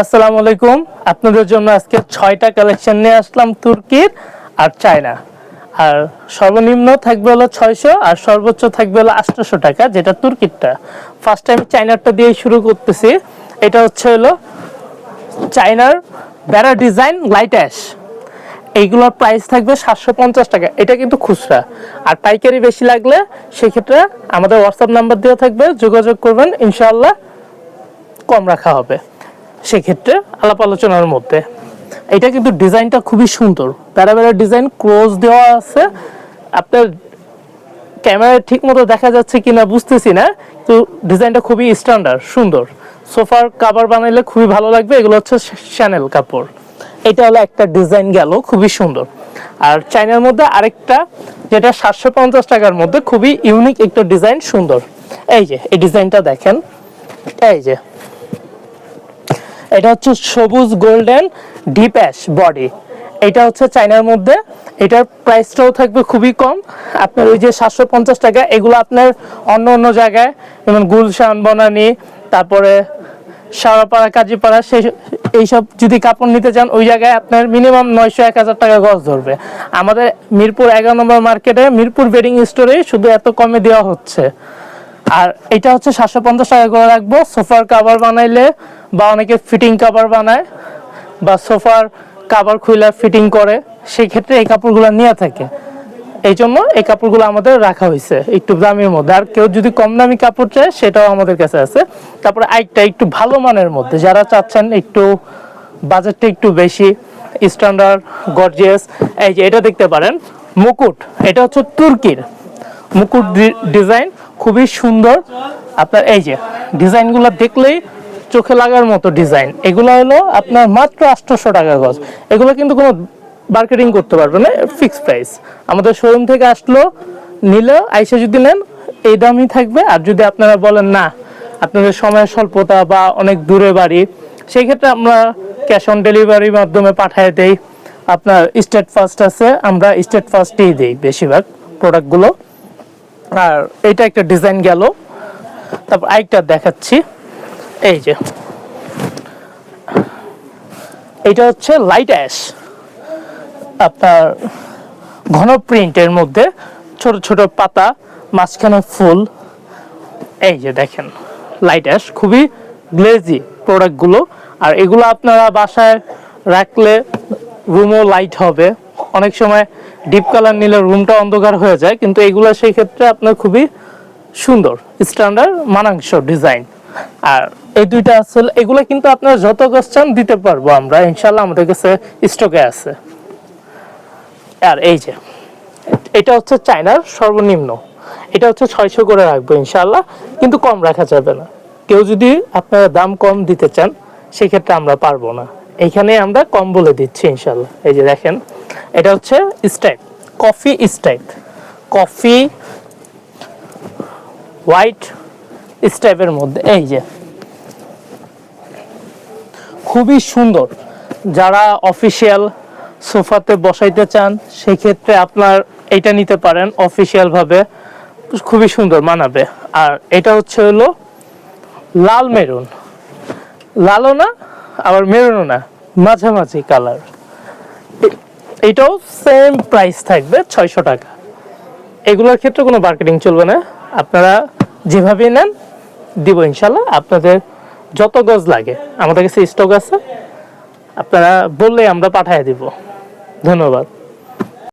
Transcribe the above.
আসসালামু আলাইকুম। আপনাদের জন্য আজকে 6টা কালেকশন নিয়ে আসলাম তুর্কির আর চায়না। আর সর্বনিম্ন থাকবে হলো 600 আর সর্বোচ্চ থাকবে হলো 800 টাকা, যেটা তুর্কিরটা। ফার্স্ট টাইম চায়নারটা দিয়ে শুরু করতেছি। এটা হচ্ছে হলো চায়নার বেড়া ডিজাইন লাইট অ্যাশ। এইগুলোর প্রাইস থাকবে 750 টাকা। এটা কিন্তু খুচরা, আর পাইকারি বেশি লাগলে সেক্ষেত্রে আমাদের হোয়াটসঅ্যাপ নাম্বার দেওয়া থাকবে, যোগাযোগ করবেন, ইনশাআল্লাহ কম রাখা হবে সেক্ষেত্রে আলাপ আলোচনার মধ্যে। এটা কিন্তু ডিজাইনটা খুবই সুন্দর, বেড়া বেড়া ডিজাইন, ক্রস দেওয়া আছে। আপনার ক্যামেরায় ঠিক মতো দেখা যাচ্ছে কিনা বুঝতেছি না, তো ডিজাইনটা খুবই স্ট্যান্ডার্ড সুন্দর। সোফার কাভার বানাইলে খুবই ভালো লাগবে। এগুলো হচ্ছে শ্যানেল কাপড়। এটা হলো একটা ডিজাইন গেল, খুবই সুন্দর। আর চাইনার মধ্যে আরেকটা, যেটা 750 টাকার মধ্যে খুবই ইউনিক একটা ডিজাইন, সুন্দর। এই যে এই ডিজাইনটা দেখেন, এই যে এটা হচ্ছে সবুজ গোল্ডেন ডিপ অ্যাশ বডি। এটা হচ্ছে চায়নার মধ্যে। এটার প্রাইসটাও থাকবে খুবই কম। আপনার ওই যে 750 টাকা, এগুলো আপনার অন্য অন্য জায়গায় যেমন গুলশান, বনানী, তারপরে শাওরাপাড়া, কাজীপাড়া, এইসব যদি কাপড় নিতে চান ওই জায়গায় আপনার মিনিমাম 900-1000 টাকা গজ ধরবে। আমাদের মিরপুর 11 নম্বর মার্কেটে মিরপুর বেডিং স্টোরে শুধু এত কমে দেওয়া হচ্ছে। আর এটা হচ্ছে 750 টাকা করে রাখবো। সোফার কাভার বানাইলে বা অনেকে ফিটিং কাভার বানায় বা সোফার কাভার খুলে ফিটিং করে, সেই ক্ষেত্রে এই কাপড়গুলো নিয়ে থাকে। এই জন্য এই কাপড়গুলো আমাদের রাখা হয়েছে একটু দামের মধ্যে। আর কেউ যদি কম দামি কাপড় চায় সেটাও আমাদের কাছে আছে। তারপরে আরেকটা একটু ভালো মানের মধ্যে যারা চাচ্ছেন একটু বাজেটটা একটু বেশি, স্ট্যান্ডার্ড গর্জিয়াস, এই যে এটা দেখতে পারেন মুকুট। এটা হচ্ছে তুর্কির মুকুট ডিজাইন, খুবই সুন্দর। আপনার এই যে ডিজাইনগুলো দেখলেই চোখে লাগার মতো ডিজাইন। এগুলো হলো আপনার মাত্র 800 টাকা গজ। এগুলো কিন্তু কোনো মার্কেটিং করতে পারবে না, ফিক্স প্রাইস। আমাদের শোরুম থেকে আসলো নিলে আইসা যদি নেন এই দামই থাকবে। আর যদি আপনারা বলেন না আপনাদের সময় স্বল্পতা বা অনেক দূরে বাড়ি, সেই ক্ষেত্রে আমরা ক্যাশ অন ডেলিভারির মাধ্যমে পাঠিয়ে দেই। আপনার স্টেট ফার্স্ট আছে, আমরা স্টেট ফার্স্টেই দিই বেশিরভাগ প্রোডাক্টগুলো। আর এটা একটা ডিজাইন গেল। তারপর আরেকটা দেখাচ্ছি, এই যে এটা হচ্ছে লাইট অ্যাশ, আপনার ঘন প্রিন্টের মধ্যে ছোট ছোট পাতা, মাঝখানে ফুল। এই যে দেখেন লাইট অ্যাশ, খুবই গ্লেজি প্রোডাক্টগুলো। আর এগুলো আপনারা বাসায় রাখলে রুমও লাইট হবে। অনেক সময় ডিপ কালার নিলে রুমটা অন্ধকার হয়ে যায়, কিন্তু এগুলো সেই ক্ষেত্রে আপনার খুবই সুন্দর, স্ট্যান্ডার্ড, মানাংশ ডিজাইন। আর এই দুইটা আসলে এগুলো কিন্তু আপনারা যত গজ চান দিতে পারবো আমরা, ইনশাল্লাহ আমাদের কাছে স্টকে আছে। আর এই যে এটা হচ্ছে চায়নার সর্বনিম্ন, এটা হচ্ছে 600 করে রাখবো ইনশাল্লাহ, কিন্তু কম রাখা যাবে না। কেউ যদি আপনারা দাম কম দিতে চান সেক্ষেত্রে আমরা পারবো না, এইখানে আমরা কম বলে দিচ্ছি ইনশাল্লাহ। এই যে দেখেন এটা হচ্ছে স্টাইপ, কফি স্টাইপ, কফি হোয়াইট স্টাইপের মধ্যে। এই যে খুবই সুন্দর। যারা অফিসিয়াল সোফাতে বসাইতে চান সেক্ষেত্রে আপনার এটা নিতে পারেন, অফিসিয়াল ভাবে খুবই সুন্দর মানাবে। আর এটা হচ্ছে হলো লাল মেরুন, লালও না আবার মেরুনও না, মাঝামাঝি কালার। এটাও সেম প্রাইস থাকবে 600 টাকা। এগুলোর ক্ষেত্রে কোনো মার্কেটিং চলবে না, আপনারা যেভাবে নেন দিব ইনশাল্লাহ। আপনাদের যত গজ লাগে আমাদের কাছে স্টক আছে, আপনারা বললেই আমরা পাঠিয়ে দিব। ধন্যবাদ।